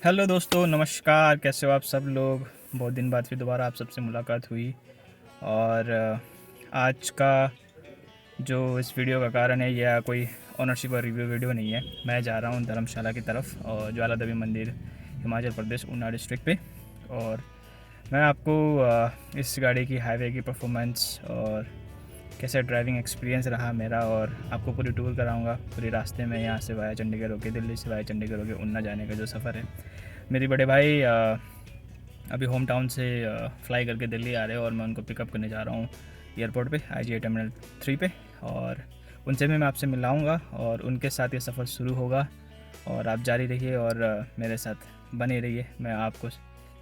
Hello दोस्तों, नमस्कार। कैसे हो आप सब लोग? बहुत दिन बाद फिर दोबारा आप सबसे मुलाकात हुई। और आज का जो इस वीडियो का कारण है, यह कोई ओनरशिप और रिव्यू वीडियो नहीं है। मैं जा रहा हूँ धर्मशाला की तरफ और ज्वाला देवी मंदिर, हिमाचल प्रदेश, ऊना डिस्ट्रिक्ट पे। और मैं आपको इस गाड़ी की हाईवे की परफॉर्मेंस और कैसा ड्राइविंग एक्सपीरियंस रहा मेरा, और आपको पूरी टूर कराऊंगा। पूरे रास्ते में यहाँ से वाया चंडीगढ़ होके, दिल्ली से वाया चंडीगढ़ होके ऊना जाने का जो सफ़र है। मेरे बड़े भाई अभी होम टाउन से फ़्लाई करके दिल्ली आ रहे हैं और मैं उनको पिकअप करने जा रहा हूँ एयरपोर्ट पे, IGA टर्मिनल 3 पे। और उनसे भी मैं आपसे मिलाऊंगा और उनके साथ ये सफ़र शुरू होगा। और आप जारी रहिए और मेरे साथ बने रहिए। मैं आपको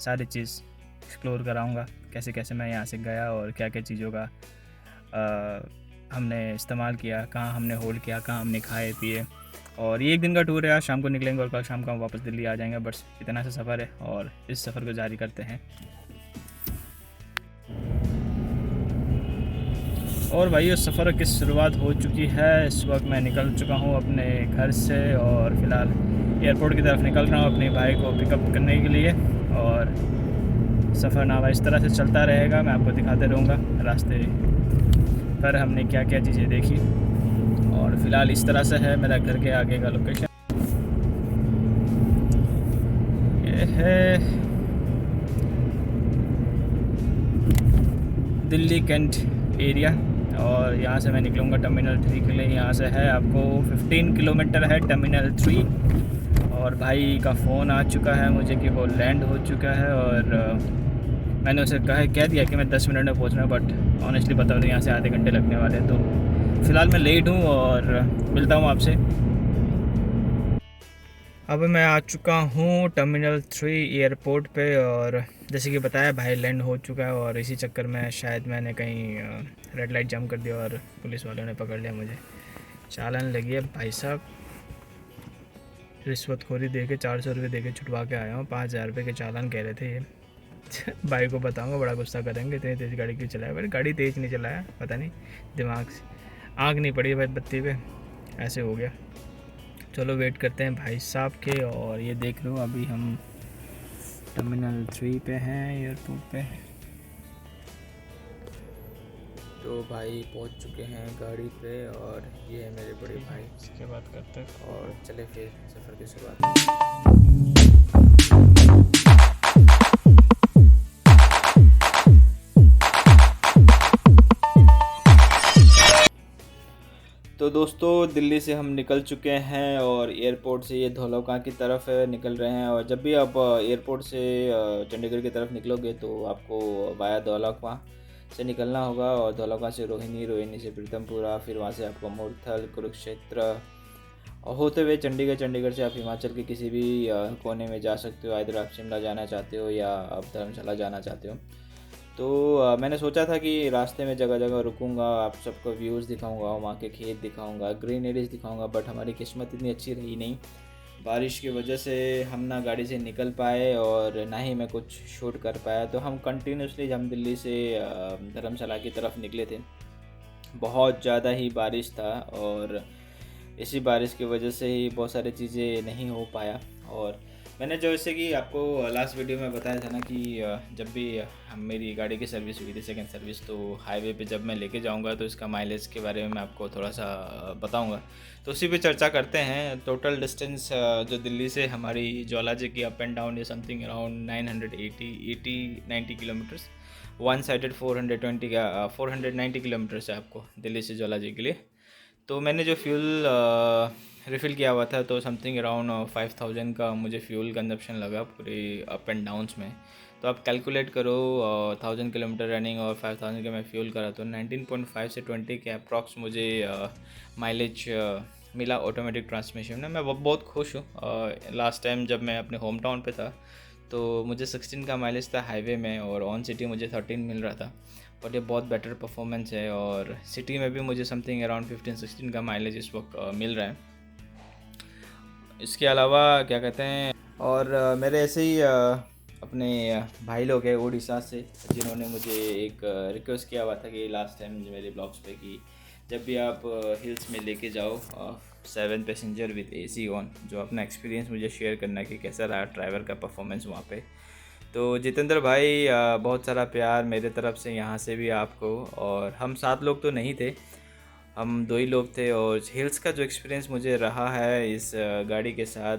सारी चीज़ एक्सप्लोर कराऊंगा, कैसे कैसे मैं यहाँ से गया और क्या क्या चीज़ों का हमने इस्तेमाल किया, कहाँ हमने होल्ड किया, कहाँ हमने खाए पिए। और ये एक दिन का टूर है। आज शाम को निकलेंगे और कल शाम को हम वापस दिल्ली आ जाएंगे। बस इतना सा सफ़र है और इस सफ़र को जारी करते हैं। और भाई, उस सफ़र की शुरुआत हो चुकी है। इस वक्त मैं निकल चुका हूँ अपने घर से और फ़िलहाल एयरपोर्ट की तरफ निकल रहा हूँ अपने भाई को पिकअप करने के लिए। और सफ़रनामा इस तरह से चलता रहेगा, मैं आपको दिखाते रहूँगा रास्ते पर हमने क्या क्या चीज़ें देखी। और फ़िलहाल इस तरह से है मेरा घर के आगे का लोकेशन। ये है दिल्ली कैंट एरिया और यहाँ से मैं निकलूँगा टर्मिनल 3 के लिए। यहाँ से है आपको 15 किलोमीटर है टर्मिनल 3। और भाई का फ़ोन आ चुका है मुझे कि वो लैंड हो चुका है। और मैंने उसे कह दिया कि मैं 10 मिनट में पहुँचना, बट ऑनेस्टली बता रहा हूँ यहाँ से आधे घंटे लगने वाले हैं। तो फ़िलहाल मैं लेट हूँ और मिलता हूँ आपसे। अब मैं आ चुका हूँ टर्मिनल 3 एयरपोर्ट पे। और जैसे कि बताया, भाई लैंड हो चुका है और इसी चक्कर में शायद मैंने कहीं रेड लाइट जंप कर दिया और पुलिस वालों ने पकड़ लिया मुझे। चालान लगी है भाई साहब। रिश्वतखोरी दे के 400 रुपये दे के छुटवा के आया हूँ। 5,000 रुपये के चालान कह रहे थे ये। भाई को बताऊँगा, बड़ा गुस्सा करेंगे, इतनी तेज़ गाड़ी क्यों चलाया। भाई गाड़ी तेज़ नहीं चलाया, पता नहीं दिमाग से आँख नहीं पड़ी भाई बत्ती पे, ऐसे हो गया। चलो वेट करते हैं भाई साहब के। और ये देख लो, अभी हम टर्मिनल 3 पे हैं एयरपोर्ट पे। तो भाई पहुंच चुके हैं गाड़ी पे और ये है मेरे बड़े भाई। इसके बाद करते हैं और चले फिर सफ़र की शुरुआत। तो दोस्तों, दिल्ली से हम निकल चुके हैं और एयरपोर्ट से ये धौलाकुआं की तरफ निकल रहे हैं। और जब भी आप एयरपोर्ट से चंडीगढ़ की तरफ निकलोगे तो आपको वाया धौलाकुआं से निकलना होगा। और धौलाकुआं से रोहिणी, रोहिणी से प्रीतमपुरा, फिर वहाँ से आपको मूर्थल, कुरुक्षेत्र और होते हुए चंडीगढ़। चंडीगढ़ से आप हिमाचल के किसी भी कोने में जा सकते हो। इधर आप शिमला जाना चाहते हो या आप धर्मशाला जाना चाहते हो। तो मैंने सोचा था कि रास्ते में जगह जगह रुकूंगा, आप सबको व्यूज़ दिखाऊंगा, वहाँ के खेत दिखाऊंगा, ग्रीनरीज दिखाऊंगा। बट हमारी किस्मत इतनी अच्छी रही नहीं। बारिश की वजह से हम ना गाड़ी से निकल पाए और ना ही मैं कुछ शूट कर पाया। तो हम कंटिन्यूसली हम दिल्ली से धर्मशाला की तरफ निकले थे। बहुत ज़्यादा ही बारिश था और इसी बारिश की वजह से ही बहुत सारी चीज़ें नहीं हो पाया। और मैंने जैसे कि आपको लास्ट वीडियो में बताया था ना कि जब भी मेरी गाड़ी की सर्विस हुई थी, सेकंड सर्विस, तो हाईवे पे जब मैं लेके जाऊंगा तो इसका माइलेज के बारे में मैं आपको थोड़ा सा बताऊंगा। तो उसी पे चर्चा करते हैं। टोटल डिस्टेंस जो दिल्ली से हमारी ज्वाला जी की अप एंड डाउन ये something around 980 kilometres. One sided 490 kilometres है आपको दिल्ली से ज्वाला जी के लिए। तो मैंने जो फ्यूल रिफ़िल किया हुआ था तो समथिंग अराउंड 5,000 का मुझे फ्यूल कंजप्शन लगा पूरे अप एंड डाउन्स में। तो आप कैलकुलेट करो, 1,000 किलोमीटर रनिंग और 5,000 का मैं फ्यूल करा तो 19.5 से 20 के अप्रॉक्स मुझे माइलेज मिला ऑटोमेटिक ट्रांसमिशन में। मैं बहुत खुश हूँ। लास्ट टाइम जब मैं अपने होम टाउन पे था तो मुझे 16 का माइलेज था हाईवे में और ऑन सिटी मुझे 13 मिल रहा था। और ये बहुत बेटर परफॉर्मेंस है। और सिटी में भी मुझे समथिंग अराउंड 15-16 का माइलेज इस वक्त मिल रहा है। इसके अलावा क्या कहते हैं, और मेरे ऐसे ही अपने भाई लोग हैं उड़ीसा से जिन्होंने मुझे एक रिक्वेस्ट किया हुआ था कि लास्ट टाइम मेरे ब्लॉग्स पे कि जब भी आप हिल्स में लेके जाओ 7 पैसेंजर विद AC ऑन, जो अपना एक्सपीरियंस मुझे शेयर करना है कि कैसा रहा ड्राइवर का परफॉर्मेंस वहाँ पे। तो जितेंद्र भाई, बहुत सारा प्यार मेरे तरफ से यहाँ से भी आपको। और हम 7 लोग तो नहीं थे, हम 2 ही लोग थे। और हिल्स का जो एक्सपीरियंस मुझे रहा है इस गाड़ी के साथ,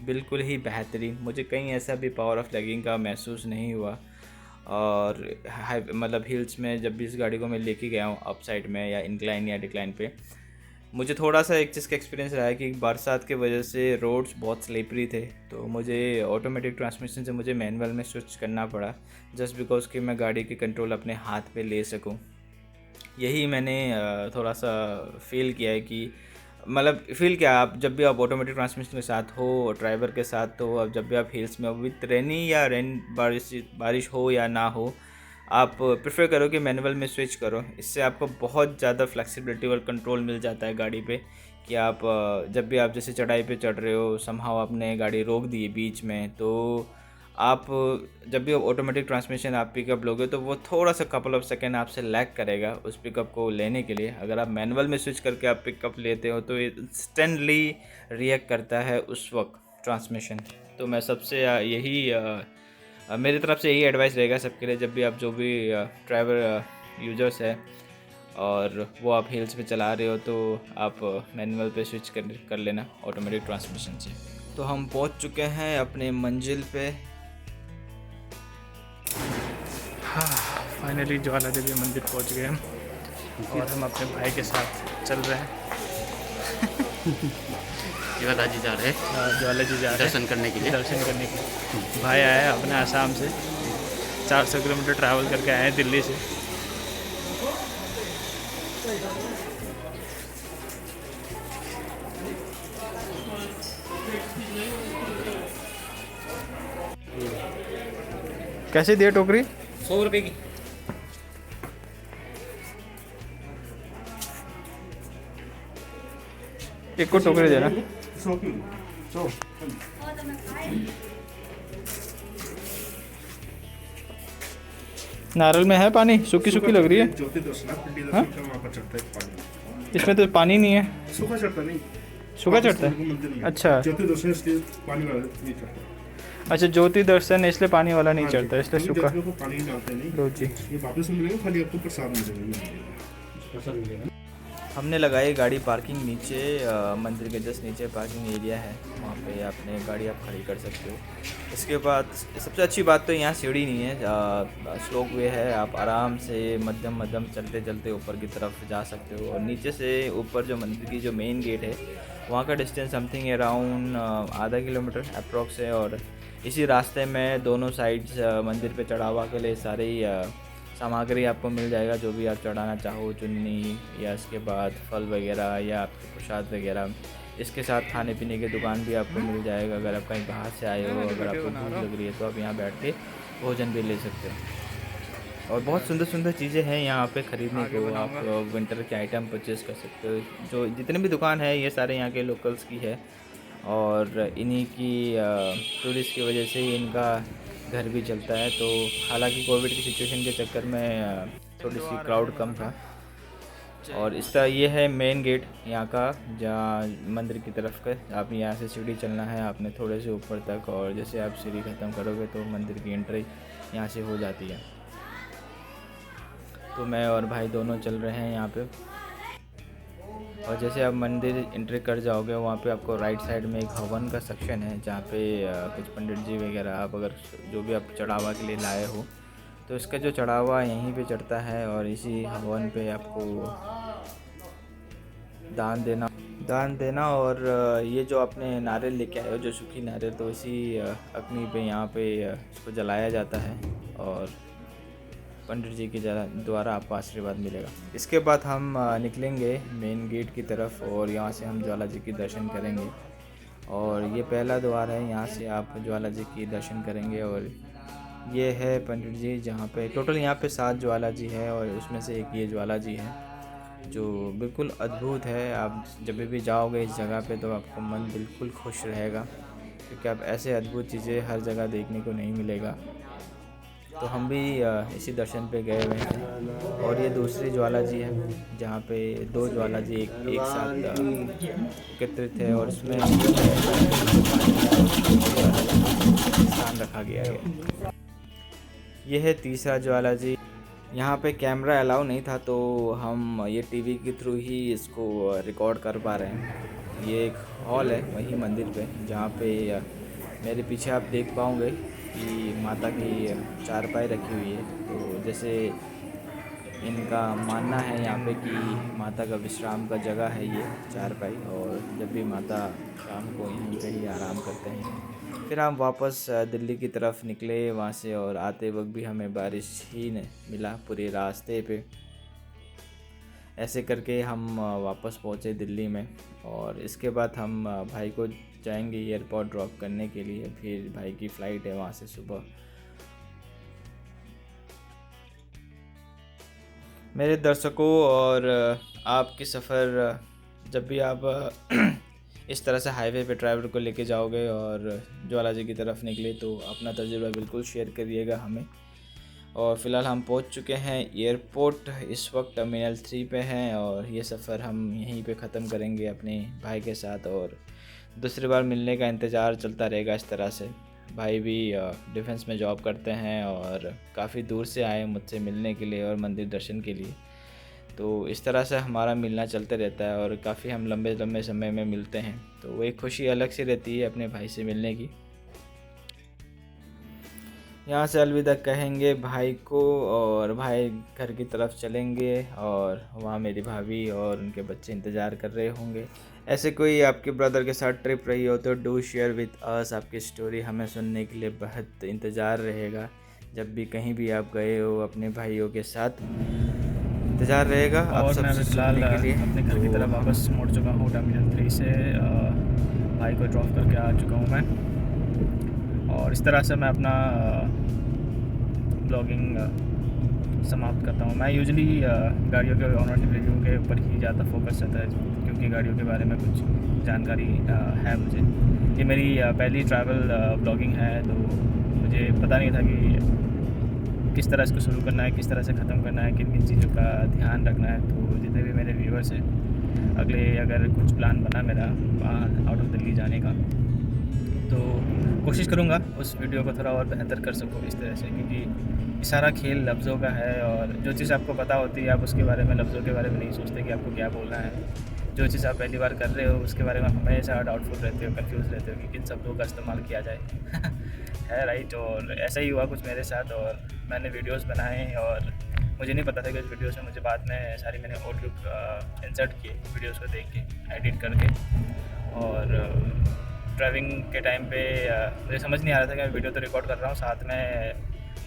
बिल्कुल ही बेहतरीन। मुझे कहीं ऐसा भी पावर ऑफ लैगिंग का महसूस नहीं हुआ। और मतलब हिल्स में जब भी इस गाड़ी को मैं लेके गया हूँ अप साइड में या इंक्लाइन या डिक्लाइन पे, मुझे थोड़ा सा एक चीज़ का एक्सपीरियंस रहा है कि बरसात के वजह से रोड्स बहुत स्लिपरी थे, तो मुझे ऑटोमेटिक ट्रांसमिशन से मुझे मैनुअल में स्विच करना पड़ा, जस्ट बिकॉज कि मैं गाड़ी की कंट्रोल अपने हाथ पे ले सकूं। यही मैंने थोड़ा सा फील किया है कि मतलब फील किया, आप जब भी आप ऑटोमेटिक ट्रांसमिशन के साथ हो ड्राइवर के साथ, तो अब जब भी आप हिल्स में विथ रेनी या बारिश हो या ना हो, आप प्रेफर करो कि मैनुअल में स्विच करो। इससे आपको बहुत ज़्यादा फ्लेक्सिबिलिटी और कंट्रोल मिल जाता है गाड़ी पे, कि आप जब भी आप जैसे चढ़ाई पे चढ़ रहे हो, समहाउ आपने गाड़ी रोक दी है बीच में, तो आप जब भी ऑटोमेटिक ट्रांसमिशन आप पिकअप लोगे तो वो थोड़ा सा कपल ऑफ सेकेंड आपसे लैग करेगा उस पिकअप को लेने के लिए। अगर आप मैनुअल में स्विच करके आप पिकअप लेते हो तो इंस्टेंटली रिएक्ट करता है उस वक्त ट्रांसमिशन। तो मैं सबसे मेरी तरफ से यही एडवाइस रहेगा सबके लिए, जब भी आप जो भी ड्राइवर यूजर्स है और वो आप हिल्स पे चला रहे हो, तो आप मैनुअल पे स्विच कर लेना ऑटोमेटिक ट्रांसमिशन से। तो हम पहुंच चुके हैं अपने मंजिल पे। हाँ, फाइनली ज्वाला देवी मंदिर पहुंच गए हम, और हम अपने भाई के साथ चल रहे हैं। ज्वाला जी जा रहे हैं, ज्वाला जी जा रहे हैं दर्शन करने के लिए। भाई आया है अपने आसाम से, 400 किलोमीटर ट्रैवल करके आए हैं दिल्ली से। कैसे दिए टोकरी? 100 रुपये की। एक को टोकरी देना। नारियल में है पानी? सूखी सूखी लग रही है। हाँ? इसमें तो पानी नहीं है। सूखा चढ़ता नहीं। सूखा चढ़ता है? अच्छा पानी वाला नहीं चढ़ता। अच्छा, ज्योति दर्शन इसलिए पानी वाला नहीं चढ़ता, इसलिए सूखा। पानी डालते नहीं। लो जी, ये वापस मिलेगा, खाली आपको प्रसाद मिलेगा। हमने लगाई गाड़ी पार्किंग नीचे, मंदिर के जस्ट नीचे पार्किंग एरिया है, वहाँ पे अपने गाड़ी आप खड़ी कर सकते हो। इसके बाद सबसे अच्छी बात तो यहाँ सीढ़ी नहीं है, स्लोप वे है, आप आराम से मध्यम मध्यम चलते चलते ऊपर की तरफ जा सकते हो। और नीचे से ऊपर जो मंदिर की जो मेन गेट है वहाँ का डिस्टेंस समथिंग अराउंड आधा किलोमीटर अप्रॉक्स है। और इसी रास्ते में दोनों साइड्स मंदिर पे चढ़ावा के लिए सारे ही सामग्री आपको मिल जाएगा, जो भी आप चढ़ाना चाहो, चुन्नी या इसके बाद फल वगैरह या आपके प्रसाद वगैरह। इसके साथ खाने पीने की दुकान भी आपको मिल जाएगा। अगर आप कहीं बाहर से आए हो, अगर आपको भूख लग रही है, तो आप यहाँ बैठ के भोजन भी ले सकते हो। और बहुत सुंदर सुंदर चीज़ें हैं यहाँ पे ख़रीदने को, आप विंटर के आइटम परचेज़ कर सकते हो। जो जितने भी दुकान है ये सारे यहाँ के लोकल्स की है, और इन्हीं की टूरिस्ट की वजह से ही इनका घर भी चलता है। तो हालांकि कोविड की सिचुएशन के चक्कर में थोड़ी सी क्राउड कम था। और इस तरह ये है मेन गेट यहाँ का, जहाँ मंदिर की तरफ का। आप यहाँ से सीढ़ी चलना है आपने थोड़े से ऊपर तक, और जैसे आप सीढ़ी ख़त्म करोगे तो मंदिर की एंट्री यहाँ से हो जाती है। तो मैं और भाई दोनों चल रहे हैं यहाँ पे। और जैसे आप मंदिर एंट्री कर जाओगे, वहाँ पे आपको राइट साइड में एक हवन का सेक्शन है, जहाँ पे कुछ पंडित जी वगैरह, आप अगर जो भी आप चढ़ावा के लिए लाए हो, तो इसका जो चढ़ावा यहीं पे चढ़ता है। और इसी हवन पे आपको दान देना और ये जो आपने नारियल लेके आए हो, जो सूखी नारियल, तो इसी अग्नि पे यहाँ पे इसको जलाया जाता है, और पंडित जी के द्वारा आपको आशीर्वाद मिलेगा। इसके बाद हम निकलेंगे मेन गेट की तरफ, और यहाँ से हम ज्वाला जी की दर्शन करेंगे। और ये पहला द्वार है, यहाँ से आप ज्वाला जी की दर्शन करेंगे। और ये है पंडित जी, जहाँ पे टोटल यहाँ पे 7 ज्वाला जी है, और उसमें से एक ये ज्वाला जी है जो बिल्कुल अद्भुत है। आप जब भी जाओगे इस जगह पे तो आपका मन बिल्कुल खुश रहेगा, क्योंकि आप ऐसे अद्भुत चीज़ें हर जगह देखने को नहीं मिलेगा। तो हम भी इसी दर्शन पे गए हुए हैं। और ये दूसरी ज्वाला जी है जहाँ पे 2 ज्वाला जी एक साथ एकत्रित है और इसमें स्थान रखा गया है। यह है तीसरा ज्वाला जी। यहाँ पे कैमरा अलाउ नहीं था तो हम ये टीवी के थ्रू ही इसको रिकॉर्ड कर पा रहे हैं। ये एक हॉल है वही मंदिर पे जहाँ पे मेरे पीछे आप देख पाओगे कि माता की चारपाई रखी हुई है। तो जैसे इनका मानना है यहाँ पे कि माता का विश्राम का जगह है ये चारपाई, और जब भी माता शाम को यहीं पे ही आराम करते हैं। फिर हम वापस दिल्ली की तरफ निकले वहाँ से, और आते वक्त भी हमें बारिश ही ने मिला पूरे रास्ते पे। ऐसे करके हम वापस पहुँचे दिल्ली में, और इसके बाद हम भाई को जाएंगे एयरपोर्ट ड्रॉप करने के लिए। फिर भाई की फ़्लाइट है वहाँ से सुबह। मेरे दर्शकों और आपके सफ़र, जब भी आप इस तरह से हाईवे पे ड्राइवर को लेके जाओगे और ज्वाला जी की तरफ निकले तो अपना तजुर्बा बिल्कुल शेयर करिएगा हमें। और फ़िलहाल हम पहुंच चुके हैं एयरपोर्ट। इस वक्त टर्मिनल 3 पे हैं और ये सफ़र हम यहीं पे ख़त्म करेंगे अपने भाई के साथ, और दूसरी बार मिलने का इंतज़ार चलता रहेगा इस तरह से। भाई भी डिफेंस में जॉब करते हैं और काफ़ी दूर से आए मुझसे मिलने के लिए और मंदिर दर्शन के लिए। तो इस तरह से हमारा मिलना चलते रहता है और काफ़ी हम लंबे लंबे समय में मिलते हैं। तो वो एक खुशी अलग सी रहती है अपने भाई से मिलने की। यहाँ से अलविदा कहेंगे भाई को और भाई घर की तरफ चलेंगे, और वहाँ मेरी भाभी और उनके बच्चे इंतज़ार कर रहे होंगे। ऐसे कोई आपके ब्रदर के साथ ट्रिप रही हो तो डू शेयर विद अस। आपकी स्टोरी हमें सुनने के लिए बहुत इंतज़ार रहेगा। जब भी कहीं भी आप गए हो अपने भाइयों के साथ इंतज़ार रहेगा आप और सब मैं फ़िलहाल अपने घर की तरफ वापस मुड़ चुका हूँ। टर्मिनल 3 से भाई को ड्रॉप करके आ चुका हूँ मैं, और इस तरह से मैं अपना ब्लॉगिंग समाप्त करता हूँ। मैं यूजुअली गाड़ियों के ऑनर रिव्यू के ऊपर ही ज़्यादा फोकस रहता है, क्योंकि गाड़ियों के बारे में कुछ जानकारी है मुझे। ये मेरी पहली ट्रैवल ब्लॉगिंग है, तो मुझे पता नहीं था कि किस तरह इसको शुरू करना है, किस तरह से ख़त्म करना है, किन किन चीज़ों का ध्यान रखना है। तो जितने भी मेरे व्यूअर्स हैं, अगले अगर कुछ प्लान बना मेरा आउट ऑफ दिल्ली जाने का, तो कोशिश करूँगा उस वीडियो को थोड़ा और बेहतर कर सकूँ इस तरह से, क्योंकि सारा खेल लफ्ज़ों का है। और जो चीज़ आपको पता होती है आप उसके बारे में, लफ्ज़ों के बारे में नहीं सोचते कि आपको क्या बोलना है। जो चीज़ आप पहली बार कर रहे हो उसके बारे में हमेशा डाउटफुल रहते हो, कंफ्यूज रहते हो कि किन शब्दों का इस्तेमाल किया जाए है राइट। और ऐसा ही हुआ कुछ मेरे साथ, और मैंने वीडियोस बनाए और मुझे नहीं पता था कि उस वीडियोस में मुझे बाद में सारी मैंने ऑडियो इंसर्ट किए वीडियोस को देख के, एडिट करके। और ड्राइविंग के टाइम पे मुझे समझ नहीं आ रहा था कि मैं वीडियो तो रिकॉर्ड कर रहा हूँ, साथ में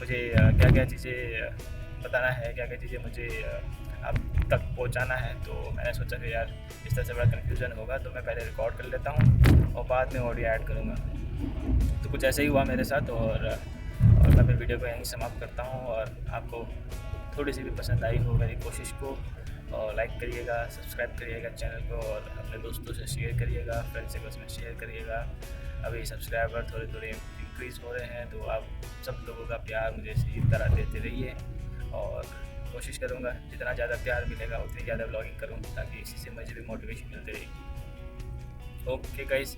मुझे क्या क्या चीज़ें बताना है, क्या क्या चीज़ें मुझे अब तक पहुँचाना है। तो मैंने सोचा कि यार इस तरह से बड़ा कन्फ्यूज़न होगा, तो मैं पहले रिकॉर्ड कर लेता हूँ और बाद में ऑडियो ऐड करूँगा। तो कुछ ऐसा ही हुआ मेरे साथ, और मैं अपने वीडियो को यहीं समाप्त करता हूँ। और आपको थोड़ी सी भी पसंद आई हो मेरी कोशिश को, और लाइक करिएगा, सब्सक्राइब करिएगा चैनल को, और अपने दोस्तों से शेयर करिएगा, फ्रेंड सर्कल्स में शेयर करिएगा। अभी सब्सक्राइबर थोड़े थोड़े इंक्रीज़ हो रहे हैं, तो आप सब लोगों का प्यार मुझे इसी तरह देते रहिए। और कोशिश करूँगा जितना ज़्यादा प्यार मिलेगा उतनी ज़्यादा ब्लॉगिंग करूँ, ताकि इसी से मुझे भी मोटिवेशन मिलती रहेगी। Okay guys,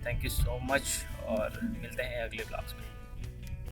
thank you so much, और मिलते हैं अगले ब्लॉग्स में।